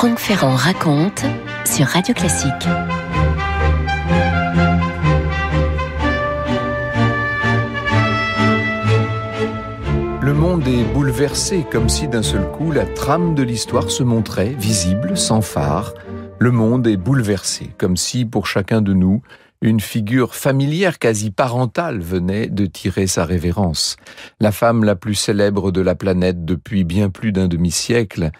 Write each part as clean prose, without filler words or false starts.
Franck Ferrand raconte sur Radio Classique. Le monde est bouleversé, comme si d'un seul coup la trame de l'histoire se montrait, visible, sans phare. Le monde est bouleversé, comme si pour chacun de nous, une figure familière, quasi parentale, venait de tirer sa révérence. La femme la plus célèbre de la planète depuis bien plus d'un demi-siècle,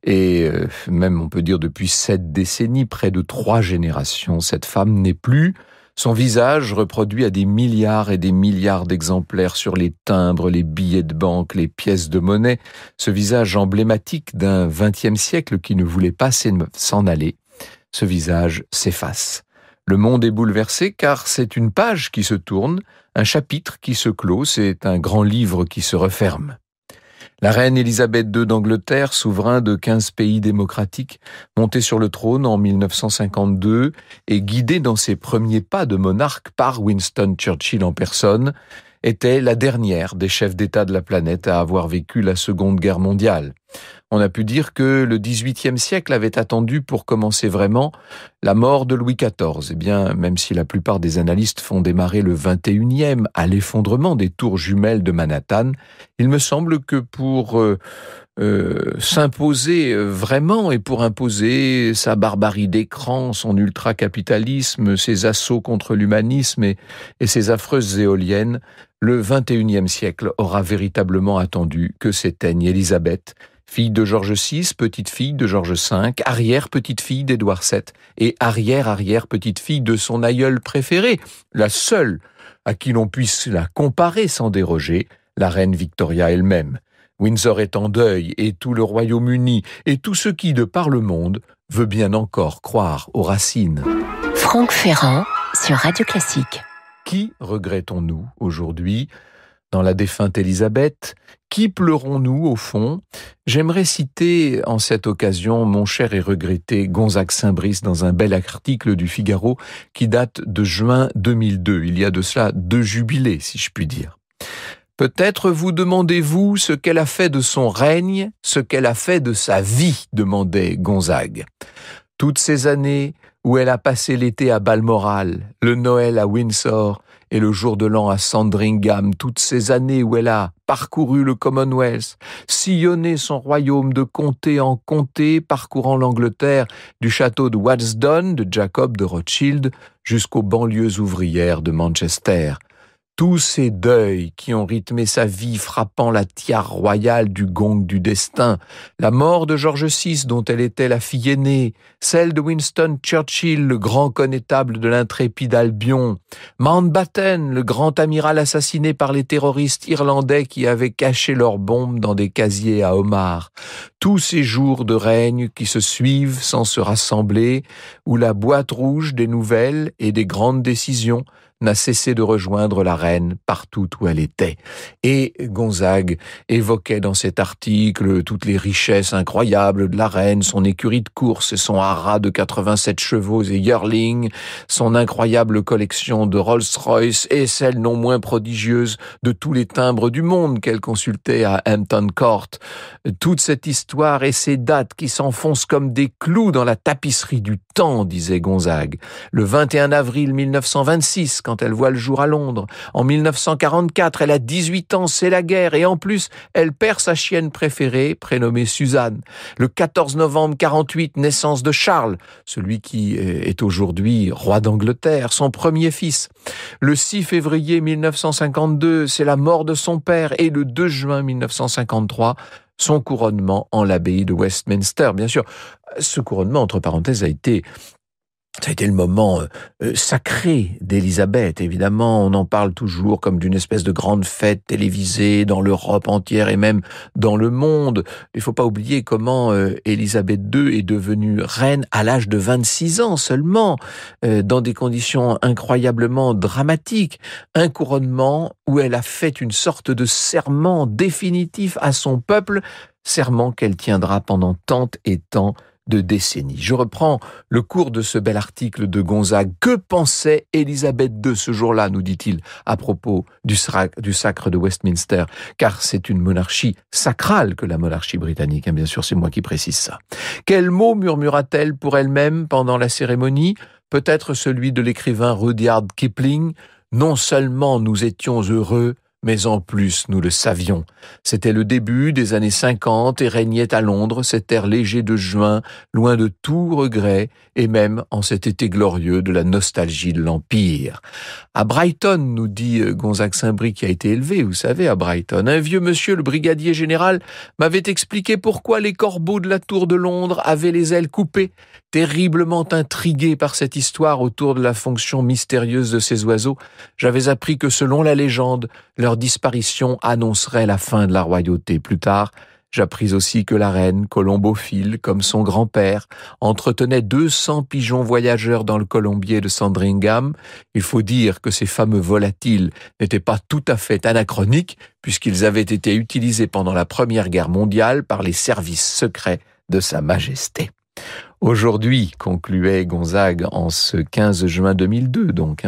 et même on peut dire depuis 7 décennies, près de 3 générations, cette femme n'est plus. Son visage, reproduit à des milliards et des milliards d'exemplaires sur les timbres, les billets de banque, les pièces de monnaie, ce visage emblématique d'un XXe siècle qui ne voulait pas s'en aller, ce visage s'efface. Le monde est bouleversé car c'est une page qui se tourne, un chapitre qui se clôt, c'est un grand livre qui se referme. La reine Élisabeth II d'Angleterre, souverain de 15 pays démocratiques, montée sur le trône en 1952 et guidée dans ses premiers pas de monarque par Winston Churchill en personne, était la dernière des chefs d'État de la planète à avoir vécu la Seconde Guerre mondiale. On a pu dire que le XVIIIe siècle avait attendu pour commencer vraiment la mort de Louis XIV. Eh bien, même si la plupart des analystes font démarrer le XXIe à l'effondrement des tours jumelles de Manhattan, il me semble que pour s'imposer vraiment et pour imposer sa barbarie d'écran, son ultracapitalisme, ses assauts contre l'humanisme et ses affreuses éoliennes, le XXIe siècle aura véritablement attendu que s'éteigne Élisabeth, fille de George VI, petite-fille de George V, arrière-petite-fille d'Édouard VII et arrière-arrière-petite-fille de son aïeul préféré, la seule à qui l'on puisse la comparer sans déroger, la reine Victoria elle-même. Windsor est en deuil et tout le Royaume-Uni et tout ce qui, de par le monde, veut bien encore croire aux racines. Franck Ferrand sur Radio Classique. Qui regrettons-nous aujourd'hui dans la défunte Élisabeth? Qui pleurons-nous au fond? J'aimerais citer en cette occasion mon cher et regretté Gonzague Saint-Brice dans un bel article du Figaro qui date de juin 2002. Il y a de cela 2 jubilés, si je puis dire. Peut-être vous demandez-vous ce qu'elle a fait de son règne, ce qu'elle a fait de sa vie, demandait Gonzague. Toutes ces années où elle a passé l'été à Balmoral, le Noël à Windsor et le jour de l'an à Sandringham, toutes ces années où elle a parcouru le Commonwealth, sillonné son royaume de comté en comté, parcourant l'Angleterre du château de Wadsdon, de Jacob de Rothschild, jusqu'aux banlieues ouvrières de Manchester. Tous ces deuils qui ont rythmé sa vie frappant la tiare royale du gong du destin, la mort de George VI dont elle était la fille aînée, celle de Winston Churchill, le grand connétable de l'intrépide Albion, Mountbatten, le grand amiral assassiné par les terroristes irlandais qui avaient caché leurs bombes dans des casiers à homards, tous ces jours de règne qui se suivent sans se rassembler, où la boîte rouge des nouvelles et des grandes décisions n'a cessé de rejoindre la reine partout où elle était. Et Gonzague évoquait dans cet article toutes les richesses incroyables de la reine, son écurie de course, son haras de 87 chevaux et yearling, son incroyable collection de Rolls-Royce et celle non moins prodigieuse de tous les timbres du monde qu'elle consultait à Hampton Court. Toute cette histoire et ces dates qui s'enfoncent comme des clous dans la tapisserie du temps, disait Gonzague. Le 21 avril 1926, quand elle voit le jour à Londres. En 1944, elle a 18 ans, c'est la guerre, et en plus, elle perd sa chienne préférée, prénommée Suzanne. Le 14 novembre 48, naissance de Charles, celui qui est aujourd'hui roi d'Angleterre, son premier fils. Le 6 février 1952, c'est la mort de son père, et le 2 juin 1953, son couronnement en l'abbaye de Westminster. Bien sûr, ce couronnement, entre parenthèses, ça a été le moment sacré d'Élisabeth. Évidemment, on en parle toujours comme d'une espèce de grande fête télévisée dans l'Europe entière et même dans le monde. Il ne faut pas oublier comment Élisabeth II est devenue reine à l'âge de 26 ans seulement, dans des conditions incroyablement dramatiques. Un couronnement où elle a fait une sorte de serment définitif à son peuple, serment qu'elle tiendra pendant tant et tant de décennies. Je reprends le cours de ce bel article de Gonzague. Que pensait Élisabeth II ce jour-là, nous dit-il, à propos du sacre de Westminster, car c'est une monarchie sacrale que la monarchie britannique, bien sûr, c'est moi qui précise ça. Quel mot murmura-t-elle pour elle-même pendant la cérémonie? Peut-être celui de l'écrivain Rudyard Kipling. Non seulement nous étions heureux, mais en plus nous le savions. C'était le début des années 50 et régnait à Londres cet air léger de juin, loin de tout regret, et même en cet été glorieux de la nostalgie de l'Empire. À Brighton, nous dit Gonzague-Saint-Brie, qui a été élevé, vous savez, à Brighton, un vieux monsieur, le brigadier général, m'avait expliqué pourquoi les corbeaux de la tour de Londres avaient les ailes coupées. Terriblement intrigué par cette histoire autour de la fonction mystérieuse de ces oiseaux, j'avais appris que selon la légende, leur disparition annoncerait la fin de la royauté. Plus tard, j'appris aussi que la reine, colombophile, comme son grand-père, entretenait 200 pigeons voyageurs dans le colombier de Sandringham. Il faut dire que ces fameux volatiles n'étaient pas tout à fait anachroniques, puisqu'ils avaient été utilisés pendant la Première Guerre mondiale par les services secrets de Sa Majesté. Aujourd'hui, concluait Gonzague en ce 15 juin 2002 donc.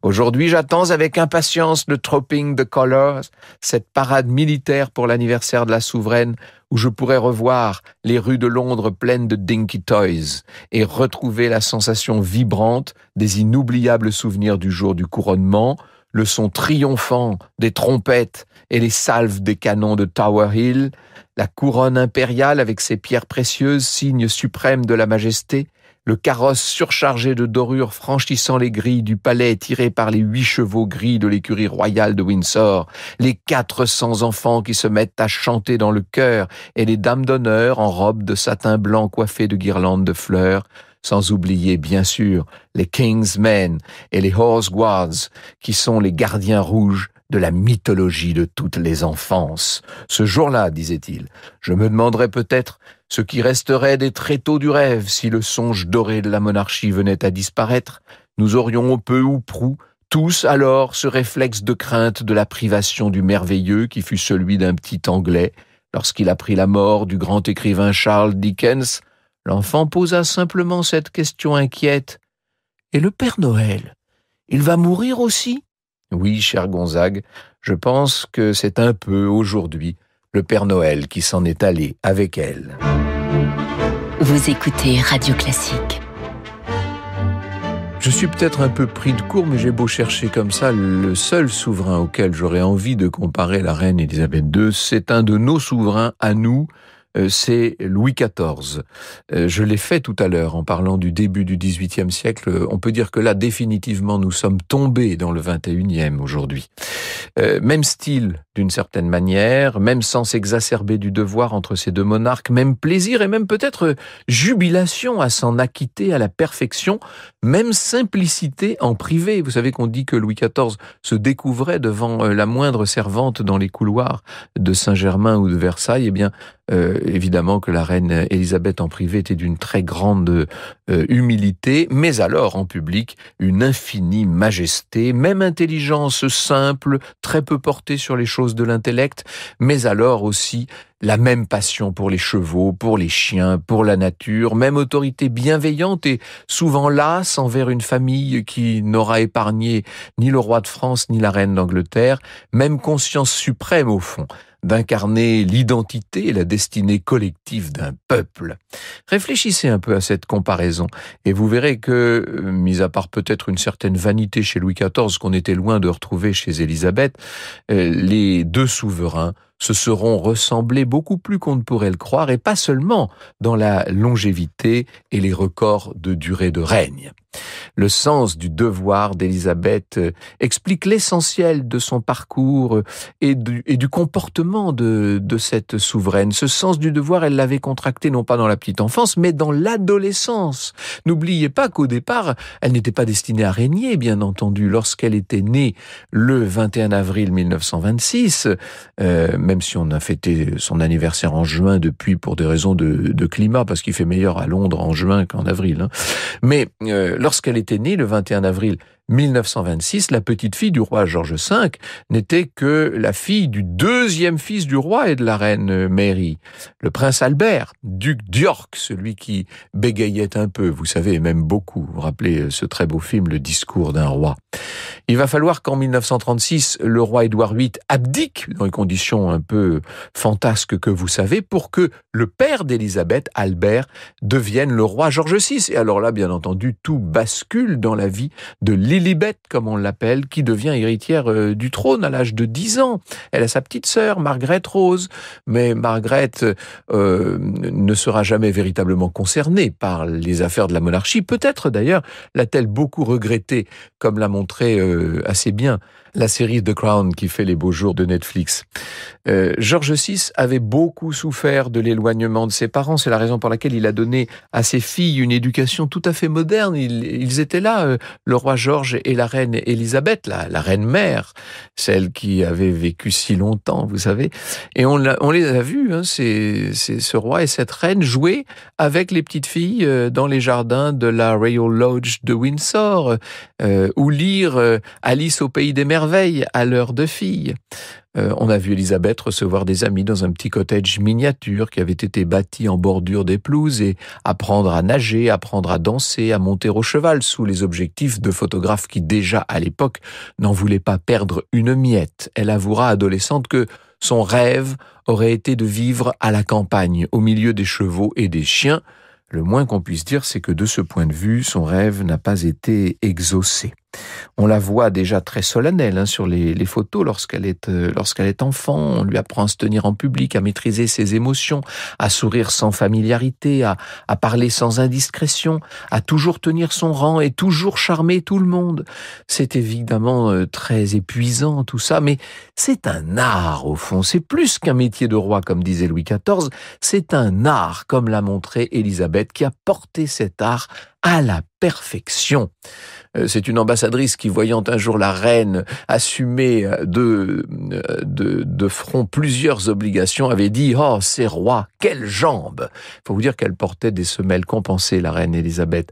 Aujourd'hui, j'attends avec impatience le Trooping the Colours, cette parade militaire pour l'anniversaire de la souveraine où je pourrais revoir les rues de Londres pleines de Dinky Toys et retrouver la sensation vibrante des inoubliables souvenirs du jour du couronnement, le son triomphant des trompettes et les salves des canons de Tower Hill, la couronne impériale avec ses pierres précieuses, signe suprême de la majesté, le carrosse surchargé de dorures franchissant les grilles du palais tiré par les 8 chevaux gris de l'écurie royale de Windsor, les 400 enfants qui se mettent à chanter dans le chœur et les dames d'honneur en robe de satin blanc coiffées de guirlandes de fleurs, sans oublier bien sûr les King's Men et les Horse Guards qui sont les gardiens rouges de la mythologie de toutes les enfances. Ce jour-là, disait-il, je me demanderais peut-être ce qui resterait des tréteaux du rêve si le songe doré de la monarchie venait à disparaître. Nous aurions peu ou prou tous alors ce réflexe de crainte de la privation du merveilleux qui fut celui d'un petit Anglais. Lorsqu'il apprit la mort du grand écrivain Charles Dickens, l'enfant posa simplement cette question inquiète. « Et le Père Noël, il va mourir aussi ?» Oui, cher Gonzague, je pense que c'est un peu aujourd'hui le Père Noël qui s'en est allé avec elle. Vous écoutez Radio Classique. Je suis peut-être un peu pris de court, mais j'ai beau chercher comme ça, le seul souverain auquel j'aurais envie de comparer la reine Élisabeth II, c'est un de nos souverains à nous, c'est Louis XIV. Je l'ai fait tout à l'heure en parlant du début du XVIIIe siècle. On peut dire que là, définitivement, nous sommes tombés dans le XXIe aujourd'hui. Même style, d'une certaine manière, même sens exacerbé du devoir entre ces deux monarques, même plaisir et même peut-être jubilation à s'en acquitter à la perfection, même simplicité en privé. Vous savez qu'on dit que Louis XIV se découvrait devant la moindre servante dans les couloirs de Saint-Germain ou de Versailles. Eh bien, évidemment que la reine Élisabeth en privé était d'une très grande humilité, mais alors en public, une infinie majesté, même intelligence simple, très peu portée sur les choses de l'intellect, mais alors aussi la même passion pour les chevaux, pour les chiens, pour la nature, même autorité bienveillante et souvent lasse envers une famille qui n'aura épargné ni le roi de France ni la reine d'Angleterre, même conscience suprême au fond d'incarner l'identité et la destinée collective d'un peuple. Réfléchissez un peu à cette comparaison et vous verrez que, mis à part peut-être une certaine vanité chez Louis XIV qu'on était loin de retrouver chez Élisabeth, les deux souverains se seront ressemblés beaucoup plus qu'on ne pourrait le croire, et pas seulement dans la longévité et les records de durée de règne. Le sens du devoir d'Élisabeth explique l'essentiel de son parcours et du comportement de cette souveraine. Ce sens du devoir, elle l'avait contracté non pas dans la petite enfance, mais dans l'adolescence. N'oubliez pas qu'au départ, elle n'était pas destinée à régner, bien entendu. Lorsqu'elle était née le 21 avril 1926, même si on a fêté son anniversaire en juin depuis pour des raisons de climat, parce qu'il fait meilleur à Londres en juin qu'en avril. Mais lorsqu'elle était née le 21 avril 1926, la petite fille du roi George V n'était que la fille du deuxième fils du roi et de la reine Mary, le prince Albert, duc d'York, celui qui bégayait un peu, vous savez, même beaucoup. Vous vous rappelez ce très beau film, Le discours d'un roi. Il va falloir qu'en 1936, le roi Édouard VIII abdique, dans les conditions un peu fantasques que vous savez, pour que le père d'Élisabeth, Albert, devienne le roi George VI. Et alors là, bien entendu, tout bascule dans la vie de Lilibet, comme on l'appelle, qui devient héritière du trône à l'âge de 10 ans. Elle a sa petite sœur, Margaret Rose, mais Margaret ne sera jamais véritablement concernée par les affaires de la monarchie. Peut-être d'ailleurs l'a-t-elle beaucoup regretté, comme l'a montré assez bien la série The Crown qui fait les beaux jours de Netflix. George VI avait beaucoup souffert de l'éloignement de ses parents. C'est la raison pour laquelle il a donné à ses filles une éducation tout à fait moderne. Ils étaient là, le roi George et la reine Élisabeth, la reine mère, celle qui avait vécu si longtemps, vous savez. Et on les a vus, ce roi et cette reine jouer avec les petites filles dans les jardins de la Royal Lodge de Windsor, ou lire Alice au pays des merveilles à l'heure de fille. On a vu Élisabeth recevoir des amis dans un petit cottage miniature qui avait été bâti en bordure des pelouses et apprendre à nager, apprendre à danser, à monter au cheval sous les objectifs de photographes qui déjà à l'époque n'en voulaient pas perdre une miette. Elle avouera adolescente que son rêve aurait été de vivre à la campagne, au milieu des chevaux et des chiens. Le moins qu'on puisse dire, c'est que de ce point de vue, son rêve n'a pas été exaucé. On la voit déjà très solennelle sur les photos lorsqu'elle est enfant. On lui apprend à se tenir en public, à maîtriser ses émotions, à sourire sans familiarité, à parler sans indiscrétion, à toujours tenir son rang et toujours charmer tout le monde. C'est évidemment très épuisant tout ça, mais c'est un art au fond. C'est plus qu'un métier de roi comme disait Louis XIV, c'est un art comme l'a montré Élisabeth qui a porté cet art à la perfection. C'est une ambassadrice qui, voyant un jour la reine assumer de front plusieurs obligations, avait dit « Oh, ces rois, quelles jambes !» Il faut vous dire qu'elle portait des semelles compensées, la reine Élisabeth,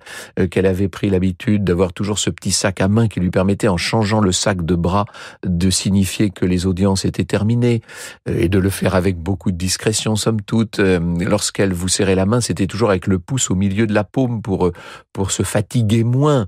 qu'elle avait pris l'habitude d'avoir toujours ce petit sac à main qui lui permettait, en changeant le sac de bras, de signifier que les audiences étaient terminées, et de le faire avec beaucoup de discrétion, somme toute. Lorsqu'elle vous serrait la main, c'était toujours avec le pouce au milieu de la paume pour se fatiguer moins.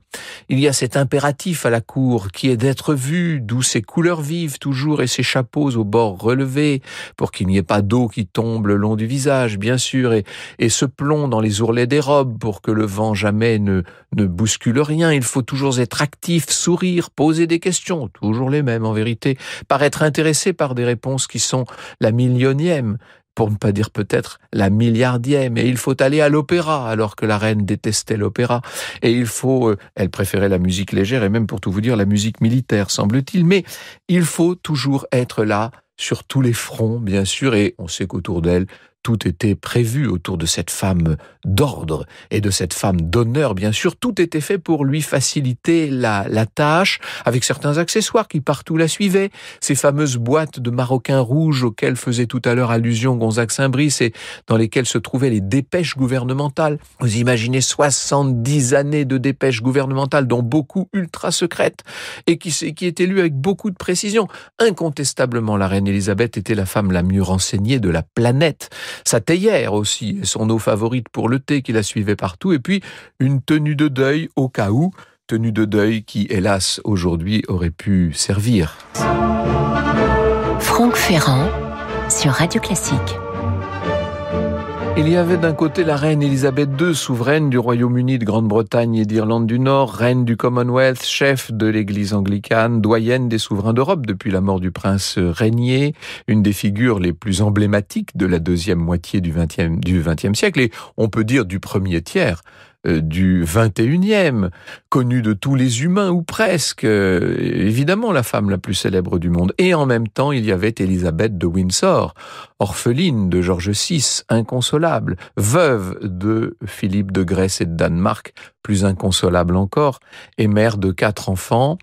Il y a cet impératif à la cour qui est d'être vu, d'où ses couleurs vives toujours et ses chapeaux aux bords relevés, pour qu'il n'y ait pas d'eau qui tombe le long du visage, bien sûr, et ce plomb dans les ourlets des robes pour que le vent jamais ne bouscule rien. Il faut toujours être actif, sourire, poser des questions, toujours les mêmes en vérité, paraître intéressé par des réponses qui sont la millionième, pour ne pas dire peut-être la milliardième. Et il faut aller à l'opéra, alors que la reine détestait l'opéra. Et elle préférait la musique légère, et même pour tout vous dire, la musique militaire, semble-t-il. Mais il faut toujours être là, sur tous les fronts, bien sûr, et on sait qu'autour d'elle, tout était prévu autour de cette femme d'ordre et de cette femme d'honneur, bien sûr. Tout était fait pour lui faciliter la tâche, avec certains accessoires qui partout la suivaient. Ces fameuses boîtes de maroquin rouge auxquelles faisait tout à l'heure allusion Gonzague Saint-Brice et dans lesquelles se trouvaient les dépêches gouvernementales. Vous imaginez 70 années de dépêches gouvernementales, dont beaucoup ultra secrètes, et qui étaient lues avec beaucoup de précision. Incontestablement, la reine Élisabeth était la femme la mieux renseignée de la planète. Sa théière aussi, et son eau favorite pour le thé qui la suivait partout, et puis une tenue de deuil au cas où, tenue de deuil qui, hélas, aujourd'hui aurait pu servir. Franck Ferrand sur Radio Classique. Il y avait d'un côté la reine Élisabeth II, souveraine du Royaume-Uni, de Grande-Bretagne et d'Irlande du Nord, reine du Commonwealth, chef de l'église anglicane, doyenne des souverains d'Europe depuis la mort du prince régnier, une des figures les plus emblématiques de la deuxième moitié du XXe siècle, et on peut dire du premier tiers du 21e, connue de tous les humains, ou presque, évidemment la femme la plus célèbre du monde. Et en même temps, il y avait Élisabeth de Windsor, orpheline de George VI, inconsolable, veuve de Philippe de Grèce et de Danemark, plus inconsolable encore, et mère de 4 enfants,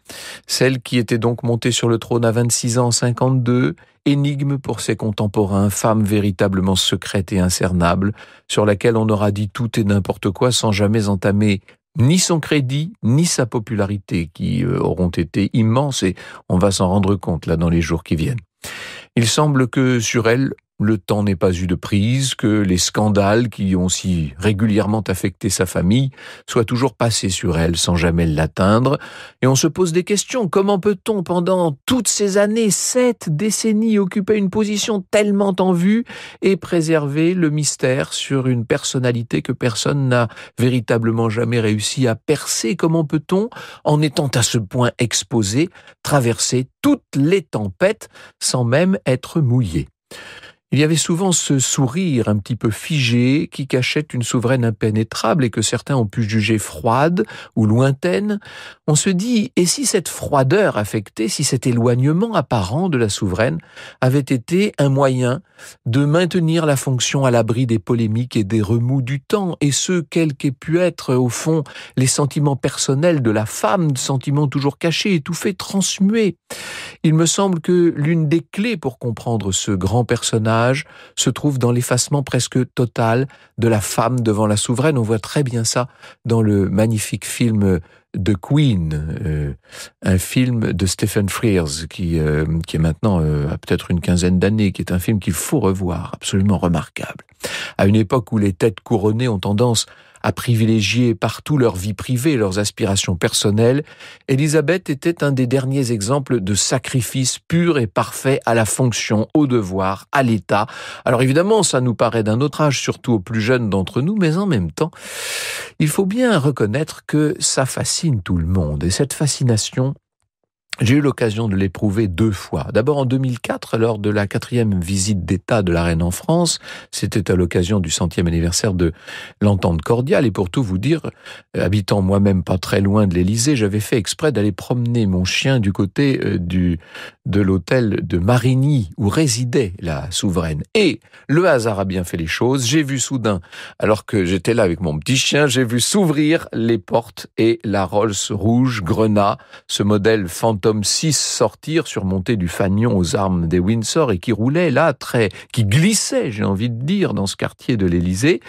celle qui était donc montée sur le trône à 26 ans en 52, énigme pour ses contemporains, femme véritablement secrète et incernable, sur laquelle on aura dit tout et n'importe quoi sans jamais entamer Ni son crédit, ni sa popularité, qui auront été immenses, et on va s'en rendre compte là dans les jours qui viennent. Il semble que sur elle, le temps n'ait pas eu de prise, que les scandales qui ont si régulièrement affecté sa famille soient toujours passés sur elle sans jamais l'atteindre. Et on se pose des questions. Comment peut-on, pendant toutes ces années, 7 décennies, occuper une position tellement en vue et préserver le mystère sur une personnalité que personne n'a véritablement jamais réussi à percer? Comment peut-on, en étant à ce point exposé, traverser toutes les tempêtes sans même être mouillé? Il y avait souvent ce sourire un petit peu figé qui cachait une souveraine impénétrable et que certains ont pu juger froide ou lointaine. On se dit, et si cette froideur affectée, si cet éloignement apparent de la souveraine avait été un moyen de maintenir la fonction à l'abri des polémiques et des remous du temps, et ce, quels qu'aient pu être, au fond, les sentiments personnels de la femme, sentiments toujours cachés, étouffés, transmués. Il me semble que l'une des clés pour comprendre ce grand personnage se trouve dans l'effacement presque total de la femme devant la souveraine. On voit très bien ça dans le magnifique film The Queen, un film de Stephen Frears qui est maintenant à peut-être une quinzaine d'années, qui est un film qu'il faut revoir, absolument remarquable. À une époque où les têtes couronnées ont tendance à privilégier partout leur vie privée, leurs aspirations personnelles, Élisabeth était un des derniers exemples de sacrifice pur et parfait à la fonction, au devoir, à l'État. Alors évidemment, ça nous paraît d'un autre âge, surtout aux plus jeunes d'entre nous, mais en même temps, il faut bien reconnaître que ça fascine tout le monde. Et cette fascination, j'ai eu l'occasion de l'éprouver 2 fois. D'abord en 2004, lors de la 4e visite d'État de la reine en France. C'était à l'occasion du 100e anniversaire de l'entente cordiale. Et pour tout vous dire, habitant moi-même pas très loin de l'Élysée, j'avais fait exprès d'aller promener mon chien du côté de l'hôtel de Marigny, où résidait la souveraine. Et le hasard a bien fait les choses. J'ai vu soudain, alors que j'étais là avec mon petit chien, j'ai vu s'ouvrir les portes et la Rolls rouge Grenat, ce modèle Phantom 6 sortir, surmonté du fanion aux armes des Windsor et qui roulait là, qui glissait, j'ai envie de dire, dans ce quartier de l'Élysée.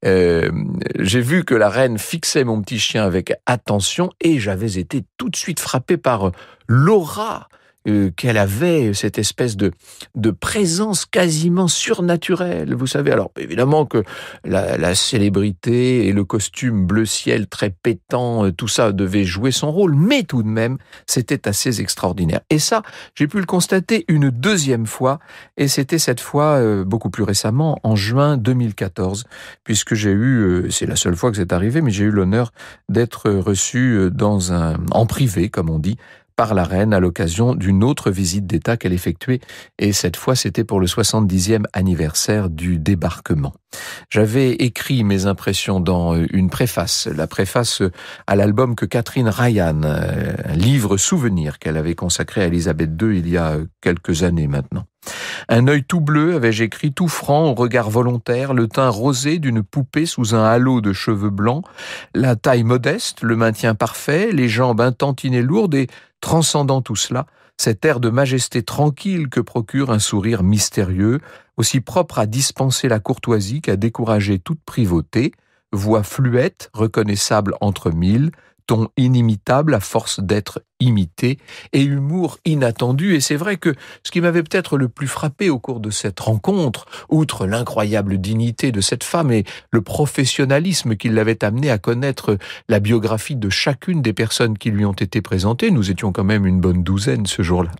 J'ai vu que la reine fixait mon petit chien avec attention et j'avais été tout de suite frappé par l'aura qu'elle avait, cette espèce de présence quasiment surnaturelle, vous savez. Alors évidemment que la célébrité et le costume bleu ciel très pétant, tout ça devait jouer son rôle, mais tout de même, c'était assez extraordinaire. Et ça, j'ai pu le constater une 2e fois, et c'était cette fois beaucoup plus récemment, en juin 2014, puisque j'ai eu, c'est la seule fois que c'est arrivé, mais j'ai eu l'honneur d'être reçu en privé, comme on dit, par la reine à l'occasion d'une autre visite d'État qu'elle effectuait, et cette fois c'était pour le 70e anniversaire du débarquement. J'avais écrit mes impressions dans une préface, la préface à l'album que Catherine Ryan, un livre souvenir qu'elle avait consacré à Élisabeth II il y a quelques années maintenant. Un œil tout bleu, avais-je écrit, tout franc, au regard volontaire, le teint rosé d'une poupée sous un halo de cheveux blancs, la taille modeste, le maintien parfait, les jambes un tantinet lourdes et, transcendant tout cela, cet air de majesté tranquille que procure un sourire mystérieux, aussi propre à dispenser la courtoisie qu'à décourager toute privauté, voix fluette, reconnaissable entre mille, ton inimitable à force d'être imité, et humour inattendu. Et c'est vrai que ce qui m'avait peut-être le plus frappé au cours de cette rencontre, outre l'incroyable dignité de cette femme et le professionnalisme qui l'avait amené à connaître la biographie de chacune des personnes qui lui ont été présentées, nous étions quand même une bonne douzaine ce jour-là.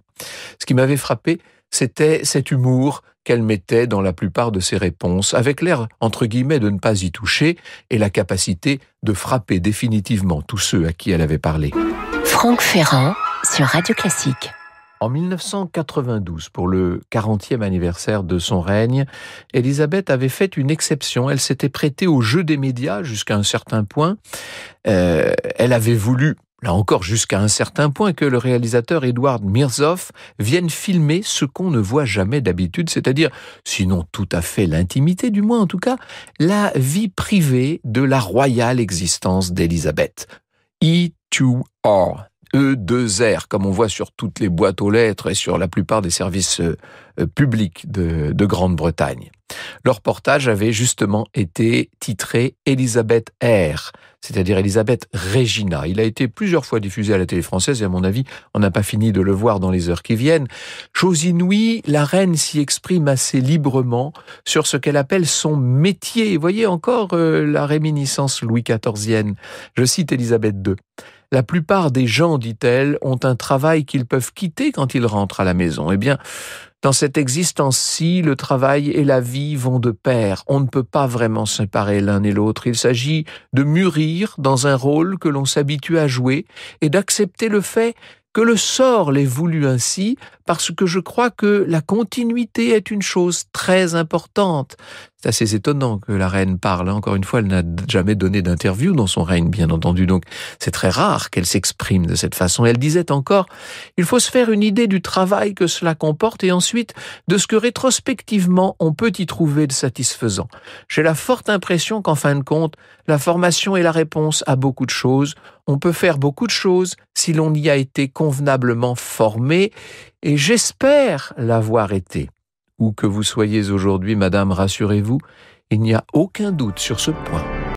Ce qui m'avait frappé, c'était cet humour qu'elle mettait dans la plupart de ses réponses, avec l'air, entre guillemets, de ne pas y toucher, et la capacité de frapper définitivement tous ceux à qui elle avait parlé. Franck Ferrand sur Radio Classique. En 1992, pour le 40e anniversaire de son règne, Élisabeth avait fait une exception. Elle s'était prêtée au jeu des médias jusqu'à un certain point. Elle avait voulu, là encore jusqu'à un certain point, que le réalisateur Edward Mirzoff vienne filmer ce qu'on ne voit jamais d'habitude, c'est-à-dire, sinon tout à fait l'intimité, du moins en tout cas, la vie privée de la royale existence d'Élisabeth. E2R. E2R, comme on voit sur toutes les boîtes aux lettres et sur la plupart des services publics de Grande-Bretagne. Le reportage avait justement été titré Elisabeth R, c'est-à-dire Elisabeth Regina. Il a été plusieurs fois diffusé à la télé française et à mon avis, on n'a pas fini de le voir dans les heures qui viennent. Chose inouïe, la reine s'y exprime assez librement sur ce qu'elle appelle son métier. Vous voyez encore la réminiscence Louis XIVienne. Je cite Elisabeth II. La plupart des gens, dit-elle, ont un travail qu'ils peuvent quitter quand ils rentrent à la maison. Eh bien, dans cette existence-ci, le travail et la vie vont de pair. On ne peut pas vraiment séparer l'un et l'autre. Il s'agit de mûrir dans un rôle que l'on s'habitue à jouer et d'accepter le fait que le sort l'ait voulu ainsi, parce que je crois que la continuité est une chose très importante. C'est assez étonnant que la reine parle. Encore une fois, elle n'a jamais donné d'interview dans son règne, bien entendu. Donc, c'est très rare qu'elle s'exprime de cette façon. Elle disait encore, il faut se faire une idée du travail que cela comporte et ensuite de ce que rétrospectivement on peut y trouver de satisfaisant. J'ai la forte impression qu'en fin de compte, la formation est la réponse à beaucoup de choses. On peut faire beaucoup de choses si l'on y a été convenablement formé, et j'espère l'avoir été. Où que vous soyez aujourd'hui, madame, rassurez-vous, il n'y a aucun doute sur ce point.